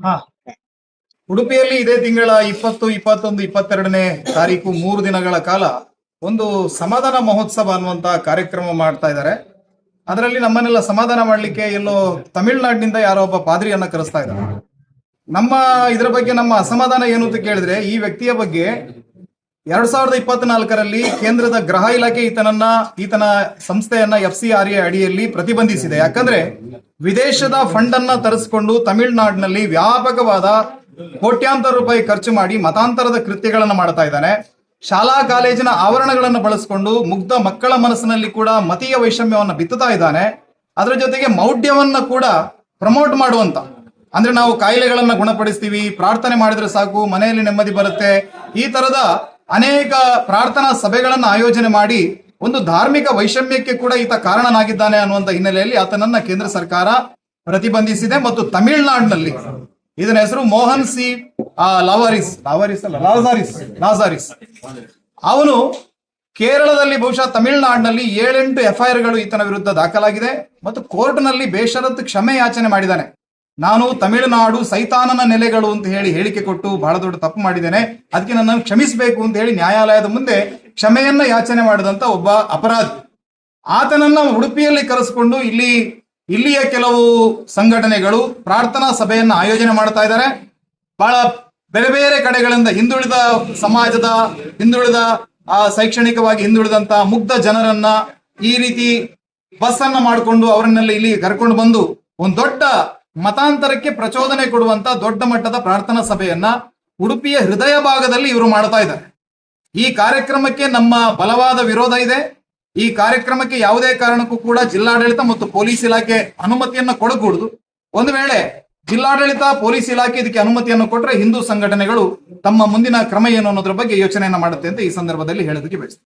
ಹಾ, ಉಡುಪಿಯಲ್ಲಿ ಇದೇ ತಿಂಗಳ 20, 21, 22ನೇ ತಾರೀಕು 3 ದಿನಗಳ ಕಾಲ ಒಂದು ಸಮಾಧಾನ ಮಹೋತ್ಸವ ಅನ್ನುವಂತ ಕಾರ್ಯಕ್ರಮ ಮಾಡ್ತಾ ಇದ್ದಾರೆ. ಅದರಲ್ಲಿ ನಮ್ಮನ್ನೆಲ್ಲ ಸಮಾಧಾನ ಮಾಡ್ಲಿಕ್ಕೆ ಎಲ್ಲೋ ತಮಿಳುನಾಡಿನಿಂದ ಯಾರೋ ಒಬ್ಬ ಪಾದ್ರಿಯನ್ನ ಕರೆಸ್ತಾ ಇದ್ದಾರೆ. ನಮ್ಮ ಇದರ ಬಗ್ಗೆ ನಮ್ಮ ಅಸಮಾಧಾನ ಏನು ಅಂತ ಕೇಳಿದ್ರೆ, ಈ ವ್ಯಕ್ತಿಯ ಬಗ್ಗೆ 2024ರಲ್ಲಿ ಕೇಂದ್ರದ ಗೃಹ ಇಲಾಖೆ ಈತನ ಸಂಸ್ಥೆಯನ್ನ FCRA ಅಡಿಯಲ್ಲಿ ಪ್ರತಿಬಂಧಿಸಿದೆ. ಯಾಕಂದ್ರೆ ವಿದೇಶದ ಫಂಡ್ ಅನ್ನ ತರಿಸಿಕೊಂಡು ತಮಿಳುನಾಡಿನಲ್ಲಿ ವ್ಯಾಪಕವಾದ ಕೋಟ್ಯಾಂತರ ರೂಪಾಯಿ ಖರ್ಚು ಮಾಡಿ ಮತಾಂತರದ ಕೃತ್ಯಗಳನ್ನು ಮಾಡ್ತಾ ಇದ್ದಾನೆ. ಶಾಲಾ ಕಾಲೇಜಿನ ಆವರಣಗಳನ್ನು ಬಳಸಿಕೊಂಡು ಮುಗ್ಧ ಮಕ್ಕಳ ಮನಸ್ಸಿನಲ್ಲಿ ಕೂಡ ಮತೀಯ ವೈಷಮ್ಯವನ್ನು ಬಿತ್ತುತ್ತಾ ಇದ್ದಾನೆ. ಅದರ ಜೊತೆಗೆ ಮೌಢ್ಯವನ್ನ ಕೂಡ ಪ್ರಮೋಟ್ ಮಾಡುವಂತ, ಅಂದ್ರೆ ನಾವು ಕಾಯಿಲೆಗಳನ್ನ ಗುಣಪಡಿಸ್ತೀವಿ, ಪ್ರಾರ್ಥನೆ ಮಾಡಿದ್ರೆ ಸಾಕು ಮನೆಯಲ್ಲಿ ನೆಮ್ಮದಿ ಬರುತ್ತೆ, ಈ ತರದ ಅನೇಕ ಪ್ರಾರ್ಥನಾ ಸಭೆಗಳನ್ನ ಆಯೋಜನೆ ಮಾಡಿ ಒಂದು ಧಾರ್ಮಿಕ ವೈಷಮ್ಯಕ್ಕೆ ಕೂಡ ಈತ ಕಾರಣನಾಗಿದ್ದಾನೆ ಅನ್ನುವಂತ ಹಿನ್ನೆಲೆಯಲ್ಲಿ ಆತನನ್ನ ಕೇಂದ್ರ ಸರ್ಕಾರ ಪ್ರತಿಬಂಧಿಸಿದೆ. ಮತ್ತು ತಮಿಳುನಾಡಿನಲ್ಲಿ ಇದರ ಹೆಸರು ಮೋಹನ್ ಸಿ ಲಾಜಾರಿಸ್. ಅವನು ಕೇರಳದಲ್ಲಿ ಬಹುಶಃ ತಮಿಳುನಾಡಿನಲ್ಲಿ 7-8 FIRಗಳು ಈತನ ವಿರುದ್ಧ ದಾಖಲಾಗಿದೆ ಮತ್ತು ಕೋರ್ಟ್ನಲ್ಲಿ ಬೇಷರತ್ತು ಕ್ಷಮೆ ಯಾಚನೆ ಮಾಡಿದ್ದಾನೆ. ನಾನು ತಮಿಳುನಾಡು ಸೈತಾನನ ನೆಲೆಗಳು ಅಂತ ಹೇಳಿಕೆ ಕೊಟ್ಟು ಬಹಳ ದೊಡ್ಡ ತಪ್ಪು ಮಾಡಿದ್ದೇನೆ, ಅದಕ್ಕೆ ನನ್ನನ್ನು ಕ್ಷಮಿಸಬೇಕು ಅಂತ ಹೇಳಿ ನ್ಯಾಯಾಲಯದ ಮುಂದೆ ಕ್ಷಮೆಯನ್ನ ಯಾಚನೆ ಮಾಡಿದಂತ ಒಬ್ಬ ಅಪರಾಧಿ. ಆತನನ್ನ ಉಡುಪಿಯಲ್ಲಿ ಕರೆಸಿಕೊಂಡು ಇಲ್ಲಿಯ ಕೆಲವು ಸಂಘಟನೆಗಳು ಪ್ರಾರ್ಥನಾ ಸಭೆಯನ್ನ ಆಯೋಜನೆ ಮಾಡ್ತಾ ಇದ್ದಾರೆ. ಬಹಳ ಬೇರೆ ಬೇರೆ ಕಡೆಗಳಿಂದ ಹಿಂದುಳಿದ ಸಮಾಜದ, ಶೈಕ್ಷಣಿಕವಾಗಿ ಹಿಂದುಳಿದಂತ ಮುಗ್ಧ ಜನರನ್ನ ಈ ರೀತಿ ಬಸ್ ಅನ್ನ ಮಾಡಿಕೊಂಡು ಅವರನ್ನೆಲ್ಲ ಇಲ್ಲಿ ಕರ್ಕೊಂಡು ಬಂದು ಒಂದು ದೊಡ್ಡ ಮತಾಂತರಕ್ಕೆ ಪ್ರಚೋದನೆ ಕೊಡುವಂತ ದೊಡ್ಡ ಮಟ್ಟದ ಪ್ರಾರ್ಥನಾ ಸಭೆಯನ್ನ ಉಡುಪಿಯ ಹೃದಯ ಭಾಗದಲ್ಲಿ ಇವರು ಮಾಡ್ತಾ ಇದ್ದಾರೆ. ಈ ಕಾರ್ಯಕ್ರಮಕ್ಕೆ ನಮ್ಮ ಬಲವಾದ ವಿರೋಧ ಇದೆ. ಈ ಕಾರ್ಯಕ್ರಮಕ್ಕೆ ಯಾವುದೇ ಕಾರಣಕ್ಕೂ ಕೂಡ ಜಿಲ್ಲಾಡಳಿತ ಮತ್ತು ಪೊಲೀಸ್ ಇಲಾಖೆ ಅನುಮತಿಯನ್ನು ಕೊಡಕೂಡದು. ಒಂದು ವೇಳೆ ಜಿಲ್ಲಾಡಳಿತ ಪೊಲೀಸ್ ಇಲಾಖೆ ಇದಕ್ಕೆ ಅನುಮತಿಯನ್ನು ಕೊಟ್ಟರೆ ಹಿಂದೂ ಸಂಘಟನೆಗಳು ತಮ್ಮ ಮುಂದಿನ ಕ್ರಮ ಏನು ಅನ್ನೋದ್ರ ಬಗ್ಗೆ ಯೋಚನೆಯನ್ನ ಮಾಡುತ್ತೆ ಅಂತ ಈ ಸಂದರ್ಭದಲ್ಲಿ ಹೇಳೋದಕ್ಕೆ ಬಯಸ್ತೀನಿ.